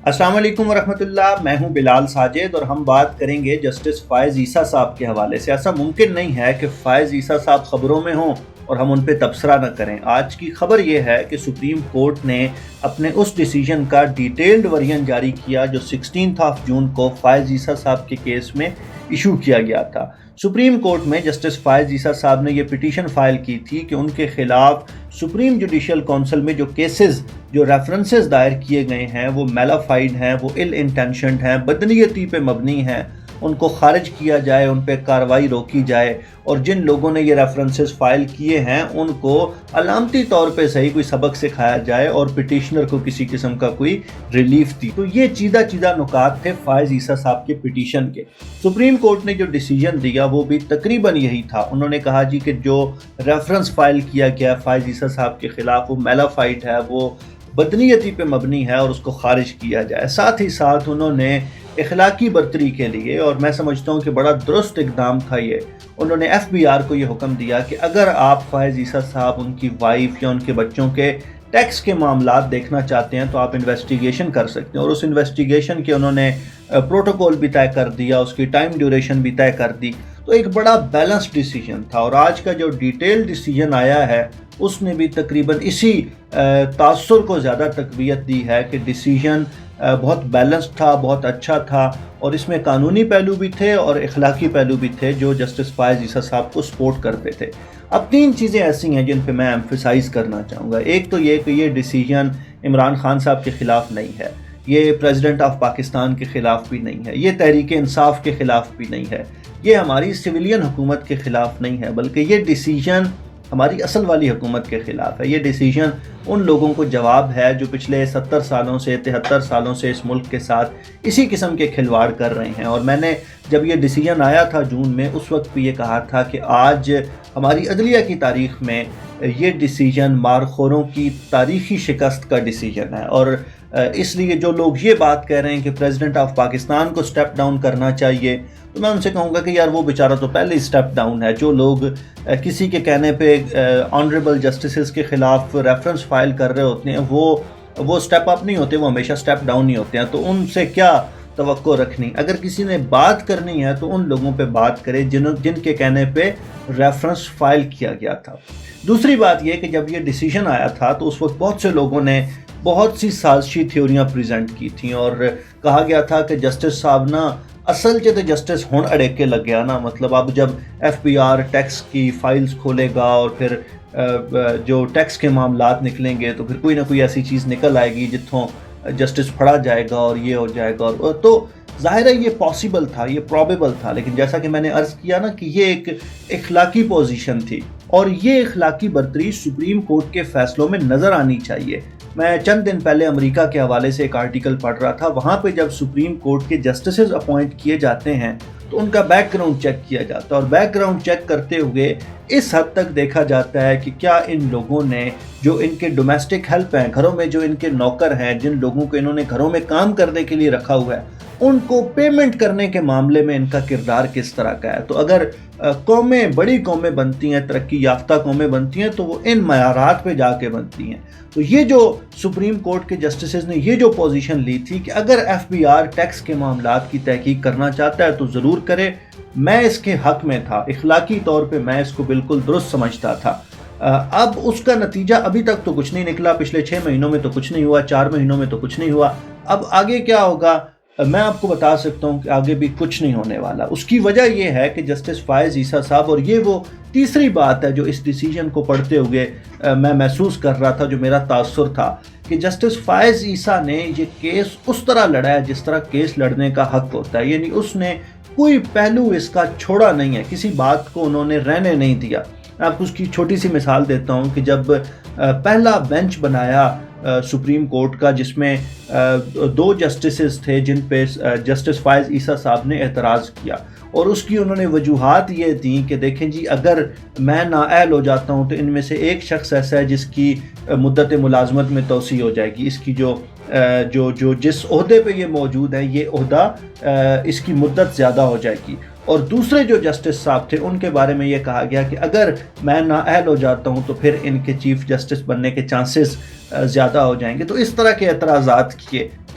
السلام علیکم ورحمۃ اللہ، میں ہوں بلال ساجد اور ہم بات کریں گے جسٹس فائز عیسیٰ صاحب کے حوالے سے۔ ایسا ممکن نہیں ہے کہ فائز عیسیٰ صاحب خبروں میں ہوں اور ہم ان پہ تبصرہ نہ کریں۔ آج کی خبر یہ ہے کہ سپریم کورٹ نے اپنے اس ڈیسیجن کا ڈیٹیلڈ ورژن جاری کیا جو 16 جون کو فائز عیسیٰ صاحب کے کیس میں ایشو کیا گیا تھا۔ سپریم کورٹ میں جسٹس فائز عیسیٰ صاحب نے یہ پٹیشن فائل کی تھی کہ ان کے خلاف سپریم جوڈیشل کونسل میں جو کیسز جو ریفرنسز دائر کیے گئے ہیں وہ میلافائڈ ہیں، وہ ال انٹینشنڈ ہیں، بدنیتی پہ مبنی ہیں، ان کو خارج کیا جائے، ان پہ کارروائی روکی جائے، اور جن لوگوں نے یہ ریفرنسز فائل کیے ہیں ان کو علامتی طور پہ صحیح کوئی سبق سکھایا جائے اور پٹیشنر کو کسی قسم کا کوئی ریلیف دی۔ تو یہ چیدہ نکات تھے فائز عیسیٰ صاحب کے پٹیشن کے۔ سپریم کورٹ نے جو ڈیسیجن دیا وہ بھی تقریباً یہی تھا۔ انہوں نے کہا کہ جو ریفرنس فائل کیا گیا فائز عیسیٰ صاحب کے خلاف وہ میلافائڈ ہے، وہ بدنیتی پہ مبنی ہے اور اس کو خارج کیا جائے۔ ساتھ ہی ساتھ انہوں نے اخلاقی برتری کے لیے، اور میں سمجھتا ہوں کہ بڑا درست اقدام تھا یہ، انہوں نے FBI کو یہ حکم دیا کہ اگر آپ فائز عیسیٰ صاحب، ان کی وائف یا ان کے بچوں کے ٹیکس کے معاملات دیکھنا چاہتے ہیں تو آپ انویسٹیگیشن کر سکتے ہیں، اور اس انویسٹیگیشن کے انہوں نے پروٹوکول بھی طے کر دیا، اس کی ٹائم ڈیوریشن بھی طے کر دی۔ تو ایک بڑا بیلنس ڈیسیجن تھا، اور آج کا جو ڈیٹیل ڈیسیجن آیا ہے اس نے بھی تقریباً اسی تاثر کو زیادہ تقویت دی ہے کہ ڈیسیجن بہت بیلنس تھا، بہت اچھا تھا، اور اس میں قانونی پہلو بھی تھے اور اخلاقی پہلو بھی تھے جو جسٹس فائز عیسیٰ صاحب کو سپورٹ کرتے تھے۔ اب 3 چیزیں ایسی ہیں جن پہ میں ایمفیسائز کرنا چاہوں گا۔ ایک تو یہ کہ یہ ڈیسیجن عمران خان صاحب کے خلاف نہیں ہے، یہ پریزیڈنٹ آف پاکستان کے خلاف بھی نہیں ہے، یہ تحریک انصاف کے خلاف بھی نہیں ہے، یہ ہماری سویلین حکومت کے خلاف نہیں ہے، بلکہ یہ ڈیسیجن ہماری اصل والی حکومت کے خلاف ہے۔ یہ ڈیسیجن ان لوگوں کو جواب ہے جو پچھلے 70 سالوں سے 73 سالوں سے اس ملک کے ساتھ اسی قسم کے کھلواڑ کر رہے ہیں۔ اور میں نے جب یہ ڈیسیجن آیا تھا جون میں، اس وقت بھی یہ کہا تھا کہ آج ہماری عدلیہ کی تاریخ میں یہ ڈیسیجن مارخوروں کی تاریخی شکست کا ڈیسیجن ہے، اور اس لیے جو لوگ یہ بات کہہ رہے ہیں کہ پریزیڈنٹ آف پاکستان کو سٹیپ ڈاؤن کرنا چاہیے، تو میں ان سے کہوں گا کہ یار وہ بیچارہ تو پہلے ہی سٹیپ ڈاؤن ہے۔ جو لوگ کسی کے کہنے پہ آنریبل جسٹسز کے خلاف ریفرنس فائل کر رہے ہوتے ہیں وہ سٹیپ اپ نہیں ہوتے، وہ ہمیشہ سٹیپ ڈاؤن ہی ہوتے ہیں۔ تو ان سے کیا توقع رکھنی؟ اگر کسی نے بات کرنی ہے تو ان لوگوں پہ بات کرے جن کے کہنے پہ ریفرنس فائل کیا گیا تھا۔ دوسری بات یہ کہ جب یہ ڈیسیجن آیا تھا تو اس وقت بہت سے لوگوں نے بہت سی سازشی تھیوریاں پریزنٹ کی تھیں، اور کہا گیا تھا کہ جسٹس صاحب نا اصل چ جسٹس ہون اڑیکے لگ گیا نا، مطلب اب جب FBI ٹیکس کی فائلز کھولے گا اور پھر جو ٹیکس کے معاملات نکلیں گے تو پھر کوئی نہ کوئی ایسی چیز نکل آئے گی جتھوں جسٹس پھڑا جائے گا اور یہ ہو جائے گا، اور تو ظاہر ہے یہ پاسبل تھا، یہ پرابیبل تھا، لیکن جیسا کہ میں نے عرض کیا نا کہ یہ ایک اخلاقی پوزیشن تھی، اور یہ اخلاقی برتری سپریم کورٹ کے فیصلوں میں نظر آنی چاہیے۔ میں چند دن پہلے امریکہ کے حوالے سے ایک آرٹیکل پڑھ رہا تھا، وہاں پہ جب سپریم کورٹ کے جسٹسز اپوائنٹ کیے جاتے ہیں تو ان کا بیک گراؤنڈ چیک کیا جاتا ہے، اور بیک گراؤنڈ چیک کرتے ہوئے اس حد تک دیکھا جاتا ہے کہ کیا ان لوگوں نے جو ان کے ڈومیسٹک ہیلپ ہیں، گھروں میں جو ان کے نوکر ہیں، جن لوگوں کو انہوں نے گھروں میں کام کرنے کے لیے رکھا ہوا ہے، ان کو پیمنٹ کرنے کے معاملے میں ان کا کردار کس طرح کا ہے۔ تو اگر قومیں بڑی قومیں بنتی ہیں، ترقی یافتہ قومیں بنتی ہیں، تو وہ ان معیارات پہ جا کے بنتی ہیں۔ تو یہ جو سپریم کورٹ کے جسٹسز نے یہ جو پوزیشن لی تھی کہ اگر FBI ٹیکس کے معاملات کی تحقیق کرنا چاہتا ہے تو ضرور کرے، میں اس کے حق میں تھا، اخلاقی طور پہ میں اس کو بالکل درست سمجھتا تھا۔ اب اس کا نتیجہ ابھی تک تو کچھ نہیں نکلا، پچھلے 6 مہینوں میں تو کچھ نہیں ہوا، 4 مہینوں میں تو کچھ نہیں ہوا۔ اب آگے کیا ہوگا میں آپ کو بتا سکتا ہوں کہ آگے بھی کچھ نہیں ہونے والا۔ اس کی وجہ یہ ہے کہ جسٹس فائز عیسیٰ صاحب، اور یہ وہ تیسری بات ہے جو اس ڈیسیجن کو پڑھتے ہوئے میں محسوس کر رہا تھا، جو میرا تاثر تھا، کہ جسٹس فائز عیسیٰ نے یہ کیس اس طرح لڑا ہے جس طرح کیس لڑنے کا حق ہوتا ہے، یعنی اس نے کوئی پہلو اس کا چھوڑا نہیں ہے، کسی بات کو انہوں نے رہنے نہیں دیا۔ میں آپ کو اس کی چھوٹی سی مثال دیتا ہوں کہ جب پہلا بینچ بنایا سپریم کورٹ کا، جس میں 2 جسٹسز تھے جن پہ جسٹس فائز عیسیٰ صاحب نے اعتراض کیا، اور اس کی انہوں نے وجوہات یہ دیں کہ دیکھیں جی اگر میں نااہل ہو جاتا ہوں تو ان میں سے ایک شخص ایسا ہے جس کی مدت ملازمت میں توسیع ہو جائے گی، اس کی جو جس عہدے پہ یہ موجود ہے یہ عہدہ اس کی مدت زیادہ ہو جائے گی، اور دوسرے جو جسٹس صاحب تھے ان کے بارے میں یہ کہا گیا کہ اگر میں نااہل ہو جاتا ہوں تو پھر ان کے چیف جسٹس بننے کے چانسز زیادہ ہو جائیں گے۔ تو اس طرح کے اعتراضات کیے۔